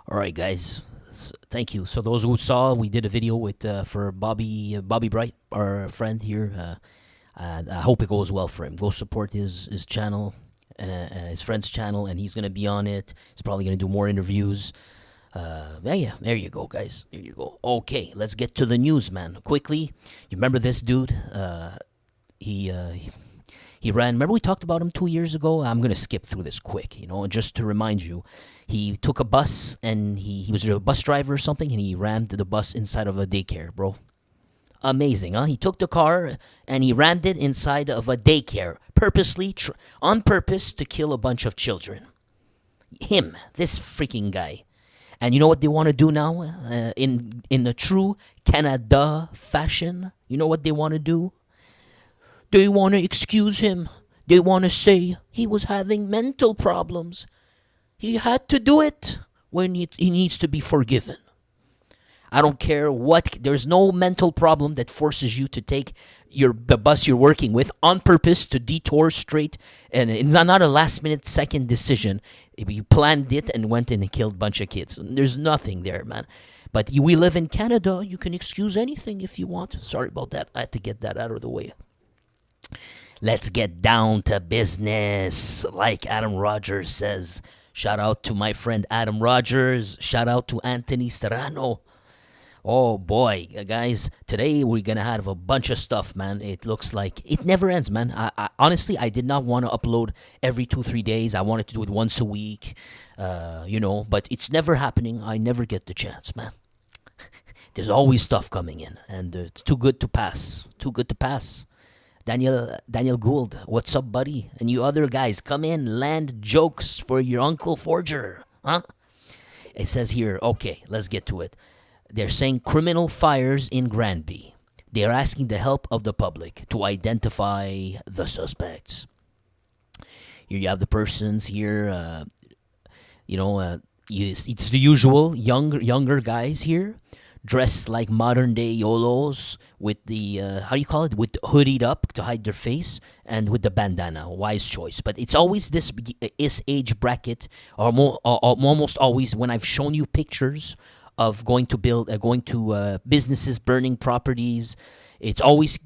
All right, guys. Thank you. So those who saw, we did a video with for Bobby Bright, our friend here. And I hope it goes well for him. Go support his channel, his friend's channel, and he's gonna be on it. He's probably gonna do more interviews. Yeah, there you go, guys. There you go. Okay, let's get to the news, man. Quickly, you remember this dude? He he ran. Remember we talked about him 2 years ago? I'm gonna skip through this quick, just to remind you. He took a bus and he was a bus driver or something, and he rammed the bus inside of a daycare, bro. Amazing, huh? He took the car and he rammed it inside of a daycare, purposely, on purpose, to kill a bunch of children. This freaking guy. And you know what they want to do now? In a true Canada fashion, you know what they want to do? They want to excuse him. They want to say he was having mental problems. He had to do it when he needs to be forgiven. I don't care what. There's no mental problem that forces you to take the bus you're working with on purpose to detour straight, and it's not a last minute second decision. You planned it and went in and killed a bunch of kids. There's nothing there, man. But we live in Canada. You can excuse anything if you want. Sorry about that. I had to get that out of the way. Let's get down to business, like Adam Rogers says. Shout out to my friend Adam Rogers. Shout out to Anthony Serrano. Oh boy, guys, today we're gonna have a bunch of stuff, man. It looks like it never ends, man. I honestly, I did not want to upload every 2-3 days. I wanted to do it once a week, but it's never happening. I never get the chance, man. There's always stuff coming in, and it's too good to pass. Too good to pass. Daniel Gould, what's up, buddy? And you other guys, come in, land jokes for your Uncle Forger, huh? It says here, okay, let's get to it. They're saying criminal fires in Granby. They are asking the help of the public to identify the suspects. Here you have the persons here. It's the usual younger guys here, dressed like modern day YOLOs with the how do you call it? With hoodied up to hide their face and with the bandana. Wise choice, but it's always this age bracket, or almost always when I've shown you pictures of going to businesses, burning properties. It's always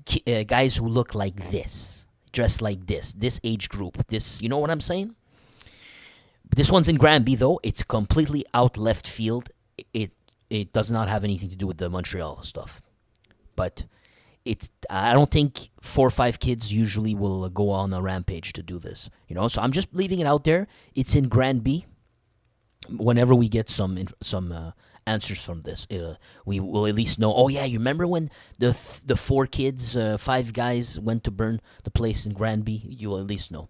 guys who look like this, dressed like this age group. This, you know what I'm saying? This one's in Granby, though. It's completely out left field. It does not have anything to do with the Montreal stuff. But I don't think 4 or 5 kids usually will go on a rampage to do this. So I'm just leaving it out there. It's in Granby. Whenever we get some answers from this, we will at least know. Oh yeah, you remember when the 4 kids, 5 guys went to burn the place in Granby? You'll at least know.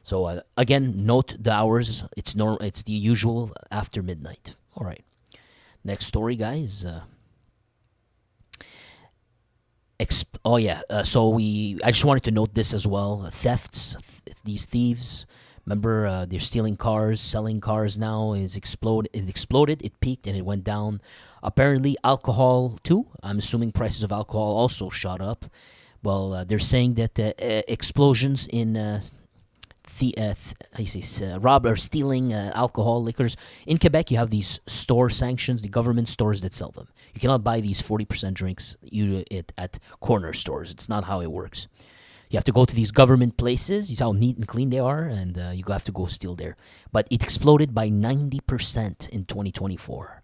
So again, note the hours. It's the usual after midnight. All right. Next story, guys. I just wanted to note this as well. Thefts. These thieves. Remember, they're stealing cars, selling cars now. It exploded, it peaked, and it went down. Apparently, alcohol, too. I'm assuming prices of alcohol also shot up. Well, they're saying that explosions in stealing alcohol, liquors. In Quebec, you have these store sanctions, the government stores that sell them. You cannot buy these 40% drinks at corner stores. It's not how it works. You have to go to these government places. You see how neat and clean they are, and you have to go steal there. But it exploded by 90% in 2024.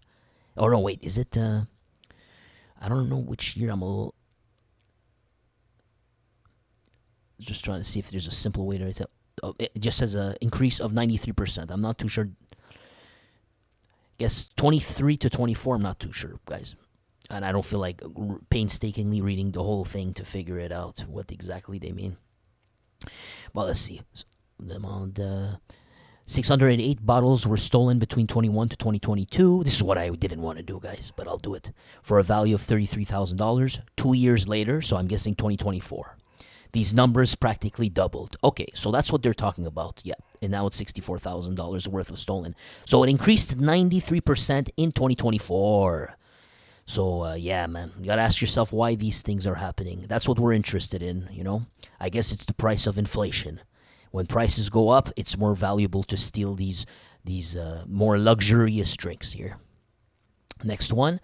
Oh, no, wait. Is it... I don't know which year. Just trying to see if there's a simple way to tell. Oh, it just says an increase of 93%. I'm not too sure. I guess 23 to 24, I'm not too sure, guys. And I don't feel like painstakingly reading the whole thing to figure it out, what exactly they mean. Well, let's see. 608 bottles were stolen between 21 to 2022. This is what I didn't want to do, guys, but I'll do it. For a value of $33,000. 2 years later, so I'm guessing 2024. These numbers practically doubled. Okay, so that's what they're talking about. Yeah, and now it's $64,000 worth of stolen. So it increased 93% in 2024. So, yeah, man, you got to ask yourself why these things are happening. That's what we're interested in, I guess it's the price of inflation. When prices go up, it's more valuable to steal these these more luxurious drinks here. Next one.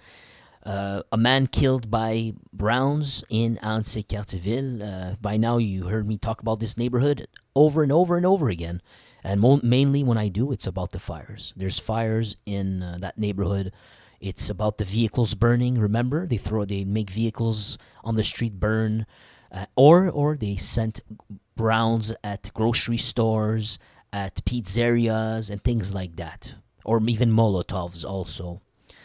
A man killed by Browns in Ahuntsic, Cartierville. By now, you heard me talk about this neighborhood over and over and over again. And mainly when I do, it's about the fires. There's fires in that neighborhood. It's about the vehicles burning. Remember, they make vehicles on the street burn, or they sent Browns at grocery stores, at pizzerias, and things like that, or even Molotovs also.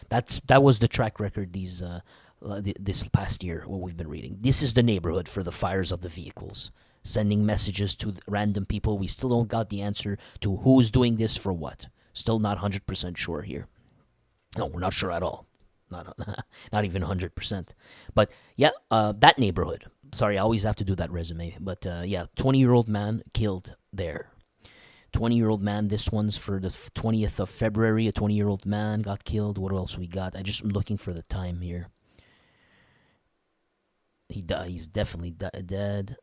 That was the track record this past year, what we've been reading. This is the neighborhood for the fires of the vehicles, sending messages to random people. We still don't got the answer to who's doing this for what. Still not 100% sure here. No, we're not sure at all. Not even 100%. But yeah, that neighborhood. Sorry, I always have to do that resume. But yeah, 20-year-old man killed there. 20-year-old man. This one's for the 20th of February. A 20-year-old man got killed. What else we got? I'm looking for the time here. He's definitely dead.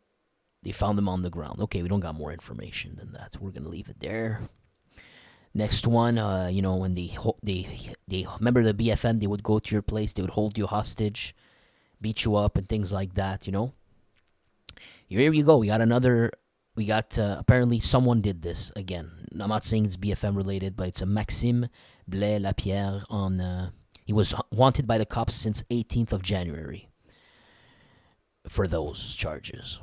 They found him on the ground. Okay, we don't got more information than that. We're gonna leave it there. Next one, when they remember the BFM, they would go to your place, they would hold you hostage, beat you up, and things like that. Here you go. We got apparently someone did this again. I'm not saying it's BFM related, but it's a Maxime Blais-Lapierre he was wanted by the cops since 18th of January for those charges.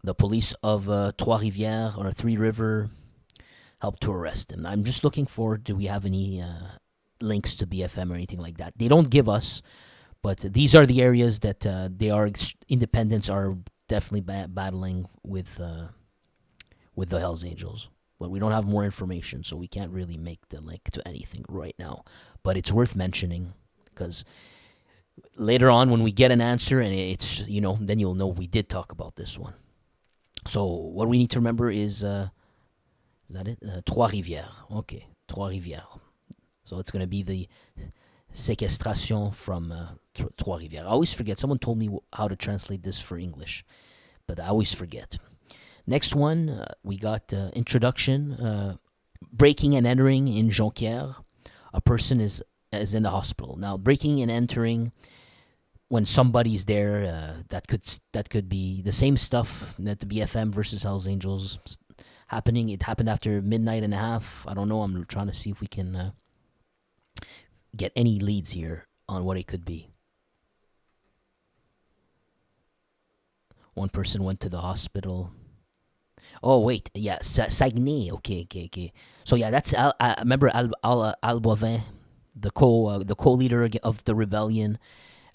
The police of Trois-Rivières or Three-River helped to arrest him. I'm just looking for, do we have any links to BFM or anything like that? They don't give us, but these are the areas that independents are definitely battling with the Hells Angels. But we don't have more information, so we can't really make the link to anything right now. But it's worth mentioning, because later on when we get an answer, and it's, then you'll know we did talk about this one. So what we need to remember is that it? Trois-Rivières. Okay, Trois-Rivières. So it's going to be the séquestration from Trois-Rivières. I always forget. Someone told me how to translate this for English, but I always forget. Next one, we got introduction. Breaking and entering in Jonquière. A person is in the hospital. Now, breaking and entering, when somebody's there, that could be the same stuff that the BFM versus Hells Angels happening. It happened after midnight and a half. I don't know. I'm trying to see if we can get any leads here on what it could be. One person went to the hospital. Oh wait, yeah, Saguenay. Okay. So yeah, that's I remember Al Boivin, the co-leader of the rebellion.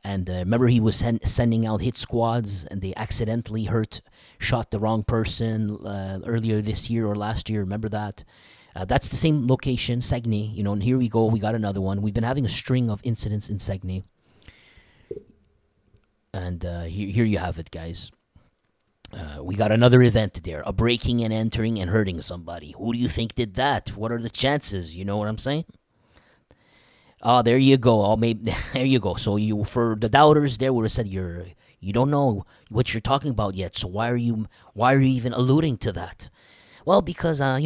And remember, he was sending out hit squads, and they accidentally shot the wrong person earlier this year or last year. Remember that? That's the same location, Saguenay. And here we go. We got another one. We've been having a string of incidents in Saguenay. And here you have it, guys. We got another event there. A breaking and entering and hurting somebody. Who do you think did that? What are the chances? You know what I'm saying? Oh, there you go. There you go. So for the doubters, there would have said you don't know what you're talking about yet. So why are you even alluding to that? Well, because I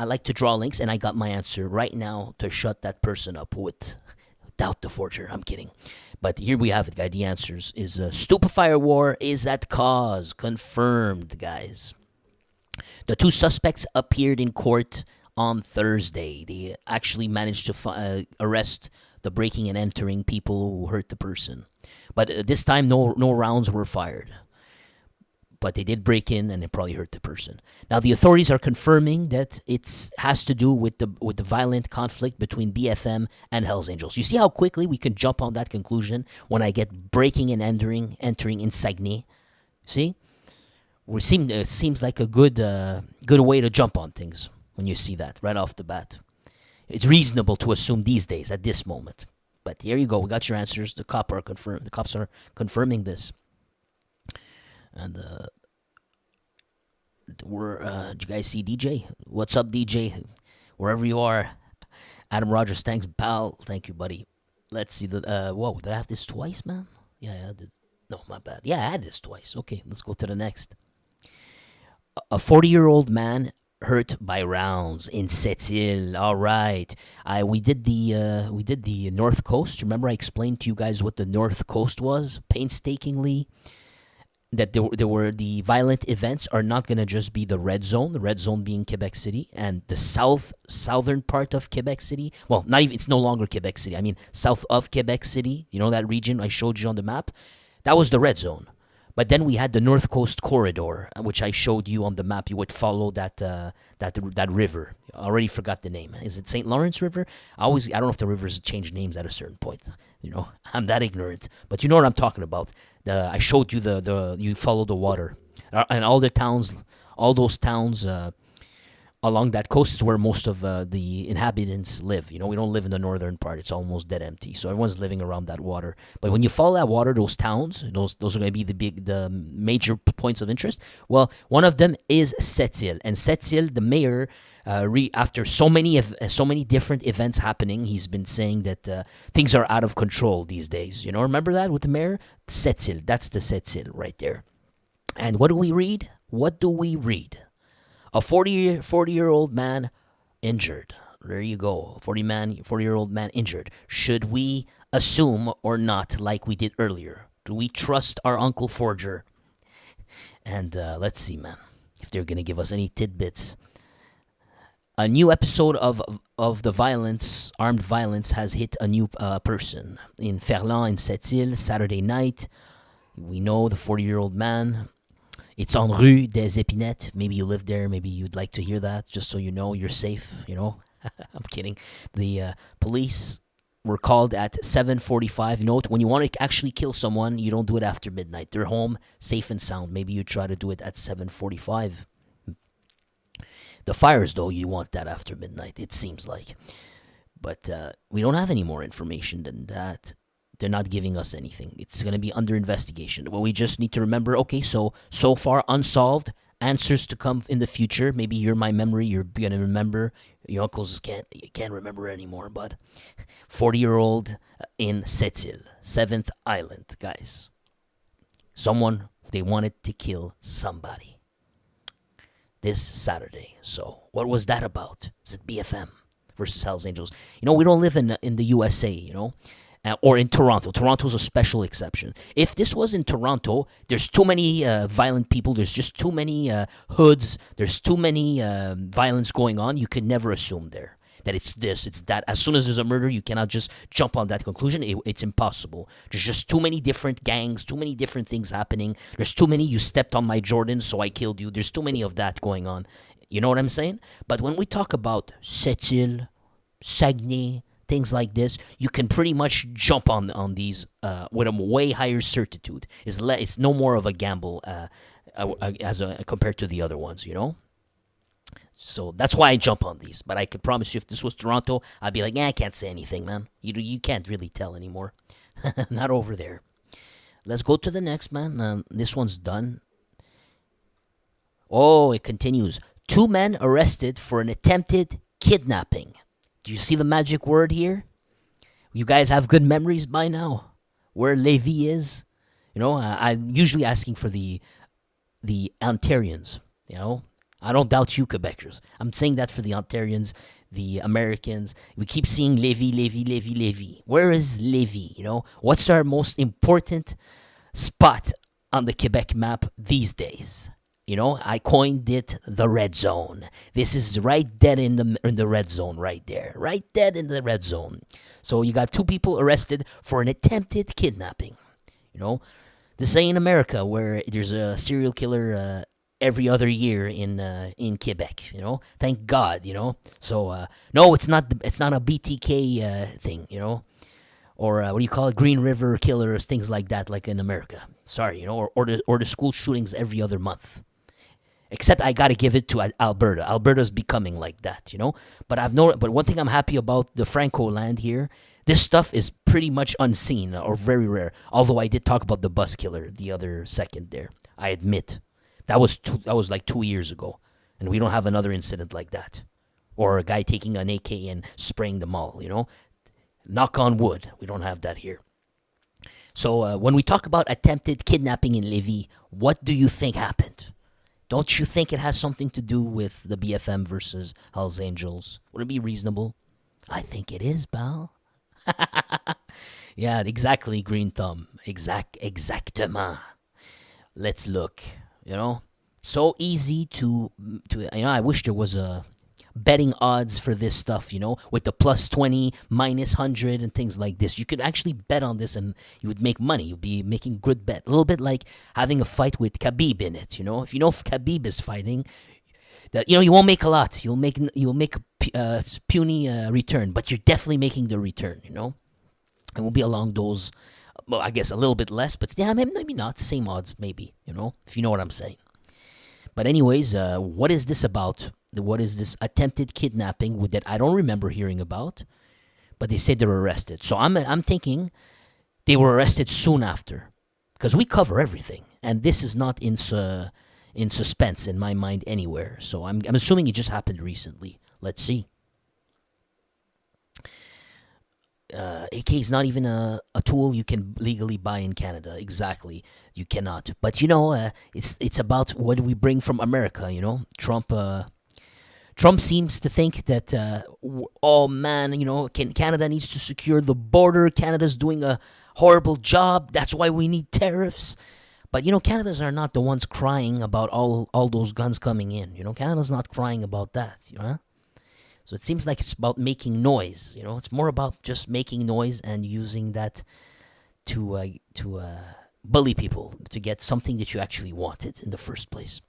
like to draw links, and I got my answer right now to shut that person up with doubt the forger. I'm kidding, but here we have it, guys. The answers is stupefier war is at cause, confirmed, guys. The two suspects appeared in court on Thursday. They actually managed to arrest the breaking and entering people who hurt the person. But this time, no rounds were fired. But they did break in, and it probably hurt the person. Now, the authorities are confirming that it has to do with the violent conflict between BFM and Hells Angels. You see how quickly we can jump on that conclusion when I get breaking and entering in Saguenay? See? It seems like a good way to jump on things when you see that right off the bat. It's reasonable to assume these days at this moment. But here you go. We got your answers. The cops are confirming this. And did you guys see DJ? What's up, DJ? Wherever you are. Adam Rogers, thanks, pal. Thank you, buddy. Let's see the whoa, did I have this twice, man? Yeah, I did. No, my bad. Yeah, I had this twice. Okay, let's go to the next. A 40-year-old man hurt by rounds in Sept-Îles. All right, we did the North Coast. Remember, I explained to you guys what the North Coast was painstakingly. That there were the violent events are not gonna just be the red zone. The red zone being Quebec City and the southern part of Quebec City. Well, not even it's no longer Quebec City. I mean south of Quebec City. You know that region I showed you on the map. That was the red zone. But then we had the North Coast corridor, which I showed you on the map. You would follow that river. I already forgot the name. Is it St. Lawrence River? I don't know if the rivers change names at a certain point. I'm that ignorant. But you know what I'm talking about. I showed you you follow the water, and all those towns along that coast is where most of the inhabitants live. We don't live in the northern part; it's almost dead empty. So everyone's living around that water. But when you follow that water, those towns, those are going to be the major points of interest. Well, one of them is Sept-Îles, and Sept-Îles, the mayor. After so many different events happening, he's been saying that things are out of control these days. Remember that with the mayor? Sept-Îles, that's the Sept-Îles right there. And what do we read? A 40-year-old man injured. There you go. 40-year-old man injured. Should we assume or not, like we did earlier? Do we trust our Uncle Forger? And let's see, man, if they're gonna give us any tidbits. A new episode of the armed violence, has hit a new person in Ferland in Sept-Îles Saturday night. We know the 40-year-old man. It's on Rue des Épinettes. Maybe you live there. Maybe you'd like to hear that, just so you know you're safe. I'm kidding. The police were called at 7:45. Note, when you want to actually kill someone, you don't do it after midnight. They're home, safe and sound. Maybe you try to do it at 7:45. The fires, though, you want that after midnight, it seems like. But we don't have any more information than that. They're not giving us anything. It's going to be under investigation. Well, we just need to remember, okay, so far unsolved, answers to come in the future. Maybe you're my memory, you're going to remember. Your uncles can't remember anymore, but 40-year-old in Sept-Îles, 7th Island, guys. They wanted to kill somebody this Saturday. So what was that about? Is it BFM versus Hells Angels? We don't live in the USA, or in Toronto. Toronto's a special exception. If this was in Toronto, there's too many violent people. There's just too many hoods. There's too many violence going on. You could never assume there that it's this, it's that. As soon as there's a murder, you cannot just jump on that conclusion. It's impossible. There's just too many different gangs, too many different things happening. There's too many, you stepped on my Jordan, so I killed you. There's too many of that going on. You know what I'm saying? But when we talk about Sept-Îles, Saguenay, things like this, you can pretty much jump on these with a way higher certitude. It's no more of a gamble compared to the other ones, So that's why I jump on these. But I can promise you, if this was Toronto, I'd be like, I can't say anything, man. You can't really tell anymore. Not over there. Let's go to the next, man. This one's done. Oh, it continues. 2 men arrested for an attempted kidnapping. Do you see the magic word here? You guys have good memories by now. Where Lévis is, I'm usually asking for the Ontarians. I don't doubt you, Quebecers. I'm saying that for the Ontarians, the Americans. We keep seeing Lévis. Where is Lévis? What's our most important spot on the Quebec map these days? I coined it the red zone. This is right dead in the red zone right there. Right dead in the red zone. So you got 2 people arrested for an attempted kidnapping. This ain't America where there's a serial killer every other year in Quebec. Thank God. So no, it's not a BTK thing. Or what do you call it? Green River killers, things like that, like in America. Sorry, or the school shootings every other month. Except I got to give it to Alberta. Alberta's becoming like that, But but one thing I'm happy about the Franco land here, this stuff is pretty much unseen or very rare. Although I did talk about the bus killer the other second there. I admit. That was like 2 years ago. And we don't have another incident like that. Or a guy taking an AK and spraying the mall, Knock on wood. We don't have that here. So when we talk about attempted kidnapping in Lévis, what do you think happened? Don't you think it has something to do with the BFM versus Hells Angels? Would it be reasonable? I think it is, pal. Yeah, exactly, Green Thumb. Exactement. Let's look. So easy to. I wish there was a betting odds for this stuff, with the plus 20, minus 100 and things like this. You could actually bet on this and you would make money. You'd be making good bet. A little bit like having a fight with Khabib in it, If Khabib is fighting, that you won't make a lot. You'll make a puny return, but you're definitely making the return, It will be along those, well, I guess a little bit less, but yeah, maybe not. Same odds, maybe, if you know what I'm saying. But anyways, what is this about? What is this attempted kidnapping that I don't remember hearing about? But they said they were arrested. So I'm thinking they were arrested soon after, because we cover everything, and this is not in suspense in my mind anywhere. So I'm assuming it just happened recently. Let's see. AK is not even a tool you can legally buy in Canada. Exactly, you cannot. But it's about what we bring from America. Trump seems to think that Canada needs to secure the border. Canada's doing a horrible job. That's why we need tariffs. But Canadians are not the ones crying about all those guns coming in. Canada's not crying about that. So it seems like it's about making noise. It's more about just making noise and using that to bully people to get something that you actually wanted in the first place.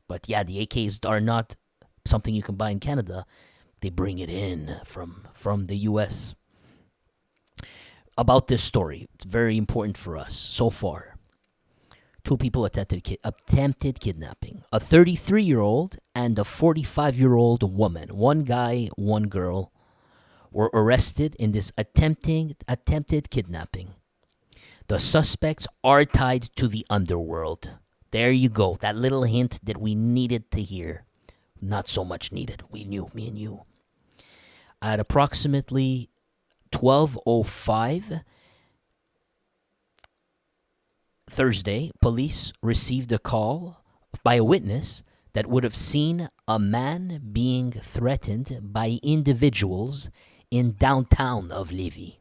But yeah, the AKs are not something you can buy in Canada. They bring it in from the U.S. About this story, it's very important for us so far. 2 people attempted kidnapping. A 33-year-old and a 45-year-old woman. 1 guy, 1 girl were arrested in this attempted kidnapping. The suspects are tied to the underworld. There you go. That little hint that we needed to hear. Not so much needed. We knew, me and you. At approximately 12:05 Thursday, police received a call by a witness that would have seen a man being threatened by individuals in downtown of Lévis.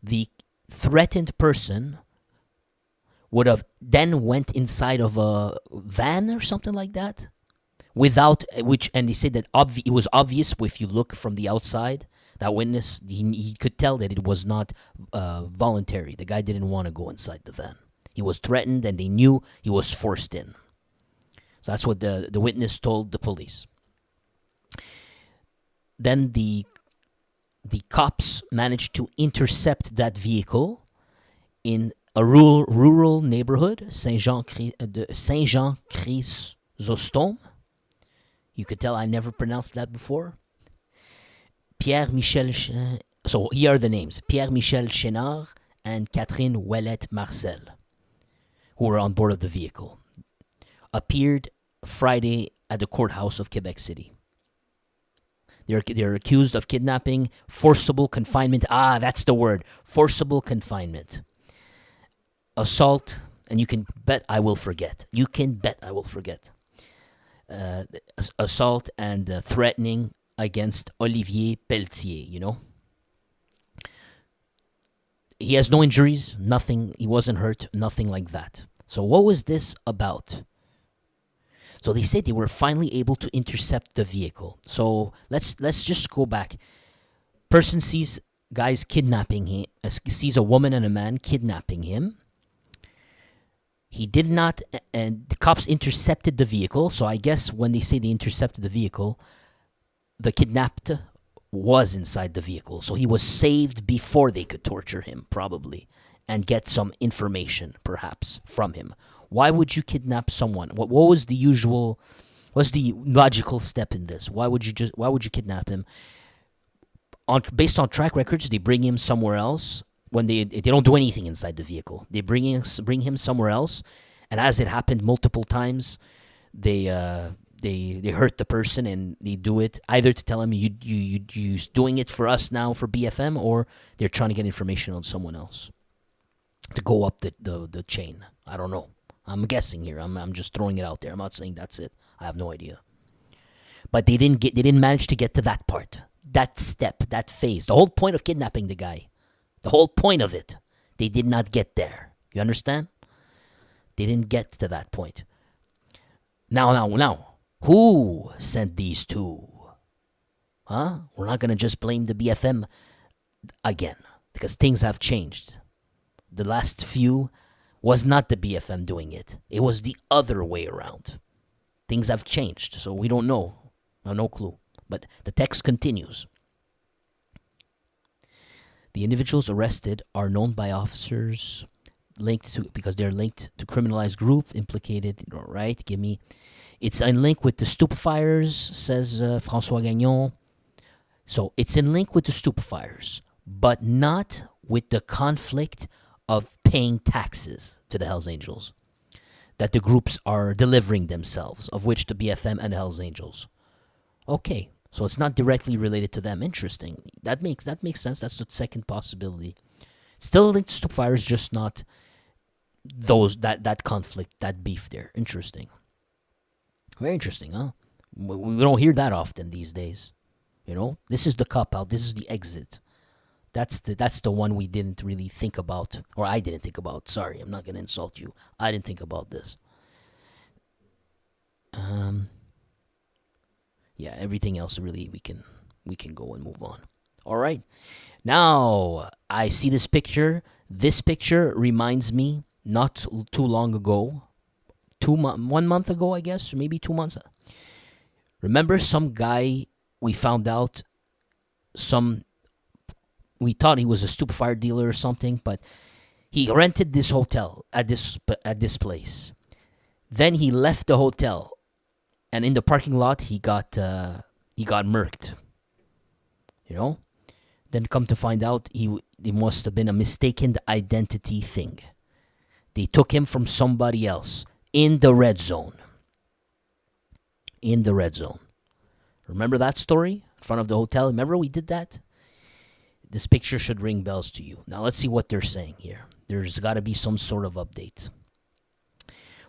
The threatened person would have then went inside of a van or something like that, and they said that it was obvious if you look from the outside. That witness, he could tell that it was not voluntary. The guy didn't want to go inside the van. He was threatened, and they knew he was forced in. So that's what the witness told the police. Then the cops managed to intercept that vehicle in a rural neighborhood, Saint-Jean-Chrysostome. You could tell I never pronounced that before. Pierre-Michel, so here are the names, Pierre-Michel Chénard and Catherine Ouellette-Marcel, who were on board of the vehicle, appeared Friday at the courthouse of Quebec City. They're accused of kidnapping, forcible confinement, that's the word, forcible confinement, assault, and you can bet I will forget. Assault and threatening against Olivier Pelletier, He has no injuries, nothing, he wasn't hurt, nothing like that. So what was this about? So they said they were finally able to intercept the vehicle. So let's just go back. Person sees guys kidnapping him, sees a woman and a man kidnapping him. He did not, and the cops intercepted the vehicle. So I guess when they say they intercepted the vehicle, the kidnapped was inside the vehicle. So he was saved before they could torture him, probably, and get some information, perhaps, from him. Why would you kidnap someone? What was the logical step in this? Why would you kidnap him? Based on track records, they bring him somewhere else. When they don't do anything inside the vehicle, they bring him somewhere else, and as it happened multiple times, they hurt the person, and they do it either to tell him you doing it for us now for BFM, or they're trying to get information on someone else to go up the chain. I don't know. I'm guessing here. I'm just throwing it out there. I'm not saying that's it. I have no idea. But they didn't manage to get to that part, that step, that phase. The whole point of kidnapping the guy, the whole point of it, they did not get there. You understand? They didn't get to that point. Now, who sent these two? Huh? We're not gonna just blame the BFM again, because things have changed. The last few was not the BFM doing it. It was the other way around. Things have changed, so we don't know. I have no clue. But the text continues. The individuals arrested are known by officers because they're linked to criminalized group implicated. Right? It's in link with the stupefiers, says François Gagnon. So it's in link with the stupefiers, but not with the conflict of paying taxes to the Hells Angels that the groups are delivering themselves, of which the BFM and Hells Angels. Okay, so it's not directly related to them. Interesting. That makes sense. That's the second possibility. Still linked to stupefiers, just not that conflict, that beef there. Interesting. Very interesting, huh? We don't hear that often these days. You know, this is the cop out. This is the exit. That's the one we didn't really think about, or I didn't think about. Sorry, I'm not gonna insult you. I didn't think about this. Yeah, everything else really we can go and move on. All right. Now I see this picture. This picture reminds me not too long ago, 1 month ago, I guess, or maybe 2 months. Remember some guy we found out we thought he was a stupefier dealer or something, but he rented this hotel at this place. Then he left the hotel, and in the parking lot he got murked. You know? Then come to find out, it must have been a mistaken identity thing. They took him from somebody else in the red zone. In the red zone. Remember that story in front of the hotel? Remember we did that? This picture should ring bells to you. Now let's see what they're saying here. There's got to be some sort of update.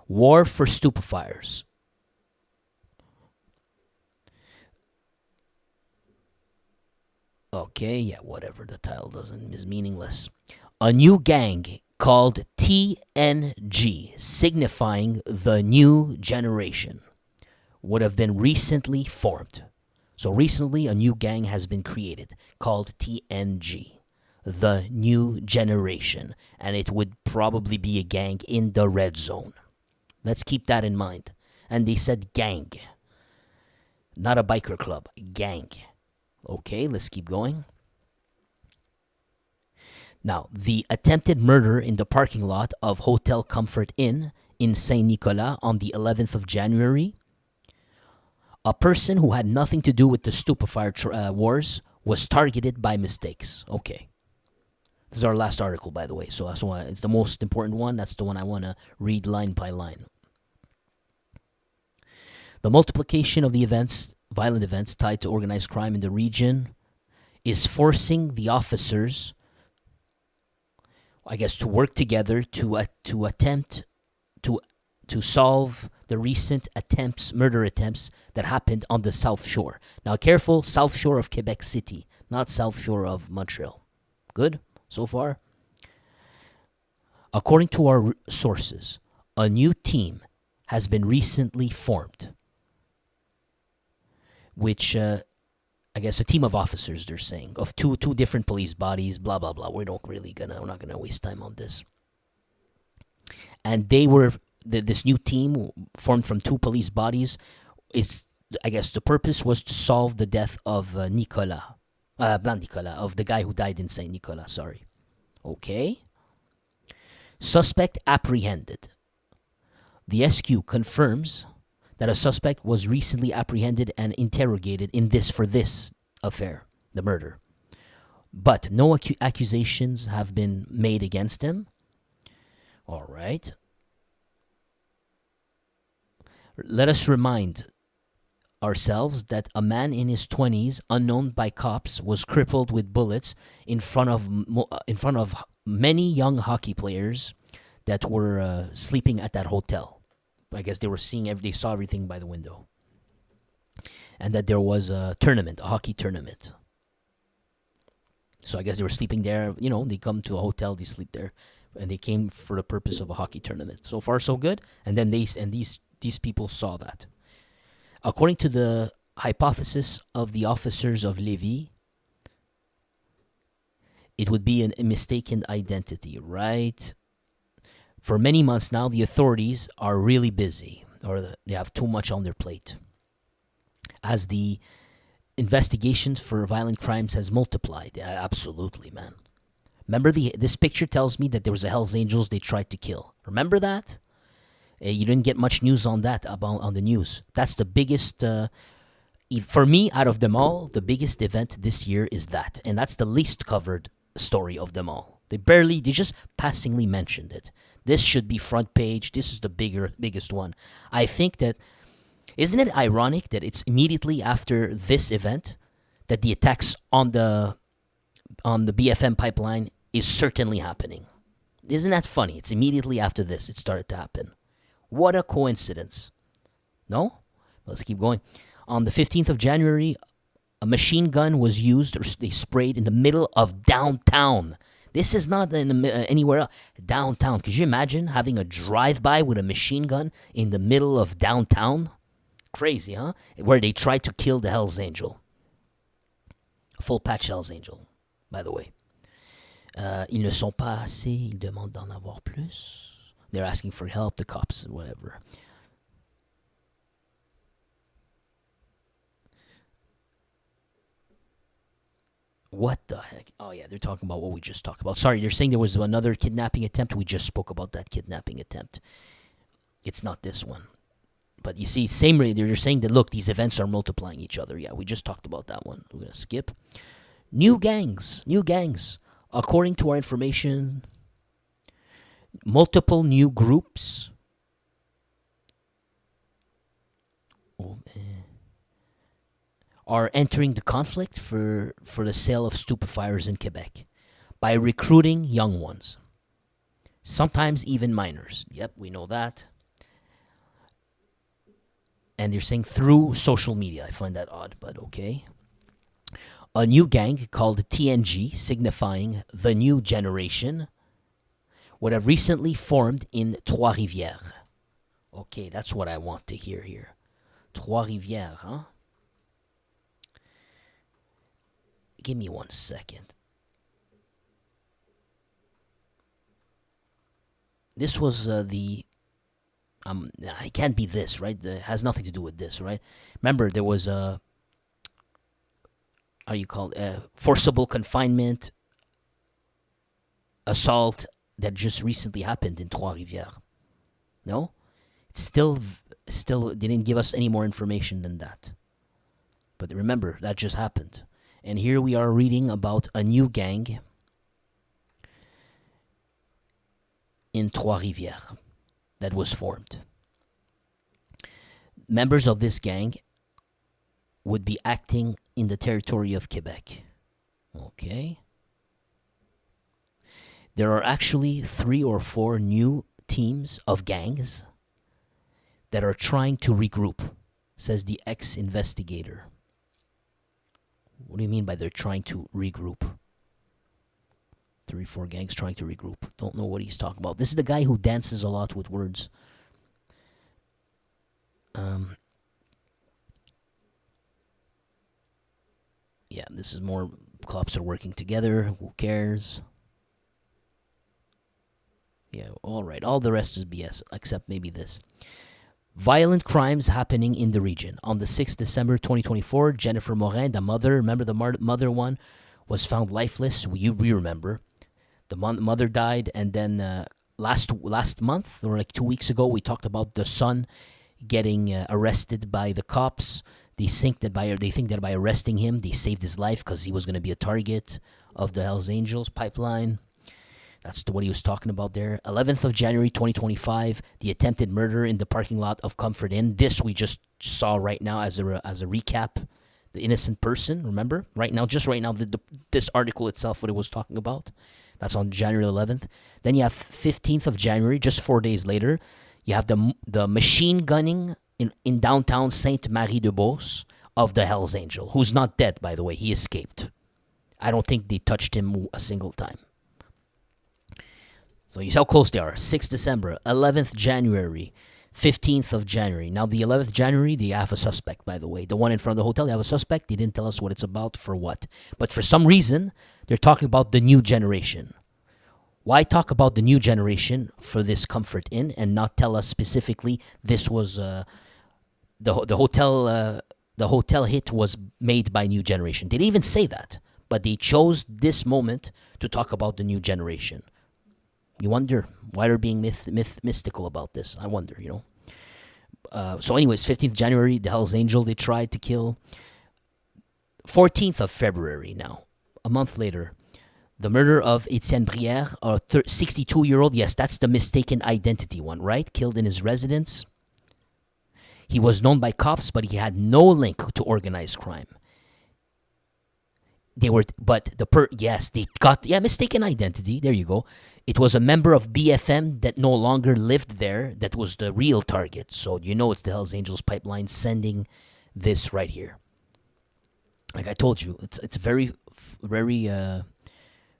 War for stupefiers. Okay, yeah, whatever. The title is meaningless. A new gang called TNG, signifying the new generation, would have been recently formed. So recently, a new gang has been created called TNG, the new generation, and it would probably be a gang in the red zone. Let's keep that in mind. And they said gang, not a biker club, gang. Okay, let's keep going. Now, the attempted murder in the parking lot of Hotel Comfort Inn in Saint-Nicolas on the 11th of January. A person who had nothing to do with the stupefier wars was targeted by mistakes. Okay. This is our last article, by the way, so that's why it's the most important one. That's the one I want to read line by line. The multiplication of the violent events tied to organized crime in the region is forcing the officers, I guess, to work together to attempt to solve the recent murder attempts that happened on the South Shore. Now, careful, South Shore of Quebec City, not South Shore of Montreal. Good so far? According to our sources, a new team has been recently formed, which, I guess, a team of officers, they're saying, of two different police bodies, blah, blah, blah. We're not going to waste time on this. And they were... This new team formed from two police bodies is, I guess, the purpose was to solve the death of of the guy who died in Saint Nicolas. Sorry. Okay. Suspect apprehended. The SQ confirms that a suspect was recently apprehended and interrogated for this affair, the murder. But no accusations have been made against him. All right. Let us remind ourselves that a man in his 20s, unknown by cops, was crippled with bullets in front of many young hockey players that were sleeping at that hotel. I guess they were they saw everything by the window. And that there was a tournament, a hockey tournament. So I guess they were sleeping there. They come to a hotel, they sleep there, and they came for the purpose of a hockey tournament. So far, so good. And then these people saw that. According to the hypothesis of the officers of Lévis, it would be a mistaken identity, right? For many months now, the authorities are really busy, or they have too much on their plate, as the investigations for violent crimes has multiplied. Absolutely, man. Remember, this picture tells me that there was a Hells Angels they tried to kill. Remember that? You didn't get much news on that on the news. That's the biggest, for me, out of them all, the biggest event this year is that. And that's the least covered story of them all. They just passingly mentioned it. This should be front page. This is the biggest one. I think that, isn't it ironic that it's immediately after this event that the attacks on the BFM pipeline is certainly happening? Isn't that funny? It's immediately after this it started to happen. What a coincidence. No? Let's keep going. On the 15th of January, a machine gun was used, or they sprayed in the middle of downtown. This is not anywhere else. Downtown. Could you imagine having a drive-by with a machine gun in the middle of downtown? Crazy, huh? Where they tried to kill the Hells Angel. A full-patch Hells Angel, by the way. Ils ne sont pas assez, ils demandent d'en avoir plus. They're asking for help, the cops, whatever. What the heck? Oh, yeah, they're talking about what we just talked about. Sorry, they're saying there was another kidnapping attempt. We just spoke about that kidnapping attempt. It's not this one. But you see, same rate, they're saying that, look, these events are multiplying each other. Yeah, we just talked about that one. We're going to skip. New gangs. According to our information, multiple new groups. Oh, man. Are entering the conflict for the sale of stupefyers in Quebec by recruiting young ones. Sometimes even minors. Yep, we know that. And they're saying through social media. I find that odd, but okay. A new gang called TNG, signifying the new generation, would have recently formed in Trois-Rivières. Okay, that's what I want to hear here. Trois-Rivières, huh? Give me 1 second. This was it can't be this, right? It has nothing to do with this, right? Remember, there was how do you call it? Forcible confinement, assault that just recently happened in Trois-Rivières. No? It's still, they didn't give us any more information than that. But remember, that just happened. And here we are reading about a new gang in Trois-Rivières that was formed. Members of this gang would be acting in the territory of Quebec. Okay. There are actually 3 or 4 new teams of gangs that are trying to regroup, says the ex-investigator. What do you mean by they're trying to regroup? 3 or 4 gangs trying to regroup. Don't know what he's talking about. This is the guy who dances a lot with words. Yeah, this is more cops are working together. Who cares? Yeah, all right. All the rest is BS, except maybe this. Violent crimes happening in the region. On the 6th December 2024, Jennifer Morin, the mother, remember the mother one, was found lifeless. We remember. The mother died, and then last month, or like 2 weeks ago, we talked about the son getting arrested by the cops. They think that by arresting him, they saved his life because he was going to be a target of the Hells Angels pipeline. That's what he was talking about there. 11th of January 2025, the attempted murder in the parking lot of Comfort Inn. This we just saw right now as a recap. the innocent person. Remember, right now, just right now, this article itself, what it was talking about, that's on January 11th. Then you have 15th of January, just 4 days later, you have the machine gunning in downtown Sainte-Marie-de-Beauce of the Hells Angel, who's not dead, by the way. He escaped. I don't think they touched him a single time. So you see how close they are. 6th December, 11th January, 15th of January. Now, the 11th January, they have a suspect, by the way. The one in front of the hotel, they have a suspect. They didn't tell us what it's about, for what. But for some reason, they're talking about the new generation. Why talk about the new generation for this Comfort Inn and not tell us specifically this was the hotel hit was made by New Generation? They didn't even say that, but they chose this moment to talk about the new generation. You wonder why they're being mystical about this. I wonder, So anyways, 15th January, the Hells Angel, they tried to kill. 14th of February now, a month later, the murder of Etienne Brière, a 62-year-old. Yes, that's the mistaken identity one, right? Killed in his residence. He was known by cops, but he had no link to organized crime. They got mistaken identity. There you go. It was a member of BFM that no longer lived there that was the real target. So it's the Hells Angels pipeline sending this right here. Like I told you, it's very, very,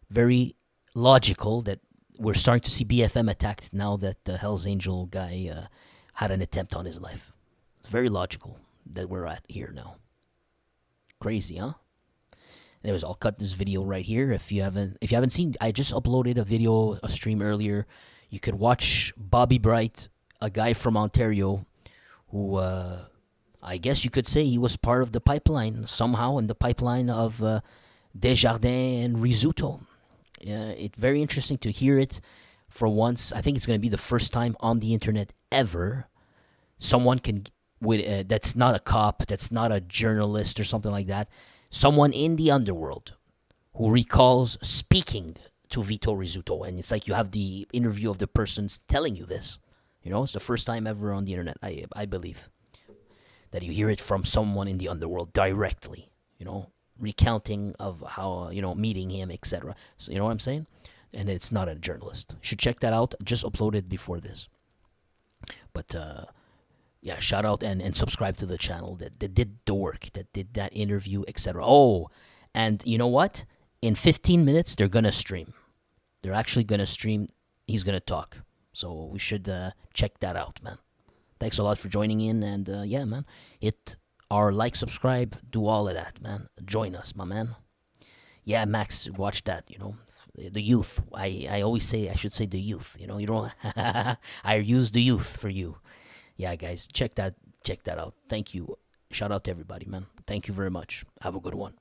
very logical that we're starting to see BFM attacked now that the Hells Angel guy had an attempt on his life. It's very logical that we're at here now. Crazy, huh? Anyways, I'll cut this video right here. If you haven't seen, I just uploaded a stream earlier. You could watch Bobby Bright, a guy from Ontario, who I guess you could say he was part of the pipeline somehow, in the pipeline of Desjardins and Rizzuto. It's very interesting to hear it for once. I think it's going to be the first time on the internet ever someone can, that's not a cop, that's not a journalist or something like that, someone in the underworld who recalls speaking to Vito Rizzuto. And it's like you have the interview of the person telling you this. It's the first time ever on the internet, I believe, that you hear it from someone in the underworld directly, recounting of how, meeting him, etc. So, you know what I'm saying? And it's not a journalist. You should check that out. Just uploaded before this. But, yeah, shout out and subscribe to the channel that did the work, that did that interview, etc. Oh, and you know what? In 15 minutes, they're going to stream. They're actually going to stream. He's going to talk. So we should check that out, man. Thanks a lot for joining in. And, yeah, man, hit our like, subscribe, do all of that, man. Join us, my man. Yeah, Max, watch that, The youth. I always say, I should say the youth, you don't, I use the youth for you. Yeah, guys, check that out. Thank you. Shout out to everybody, man. Thank you very much. Have a good one.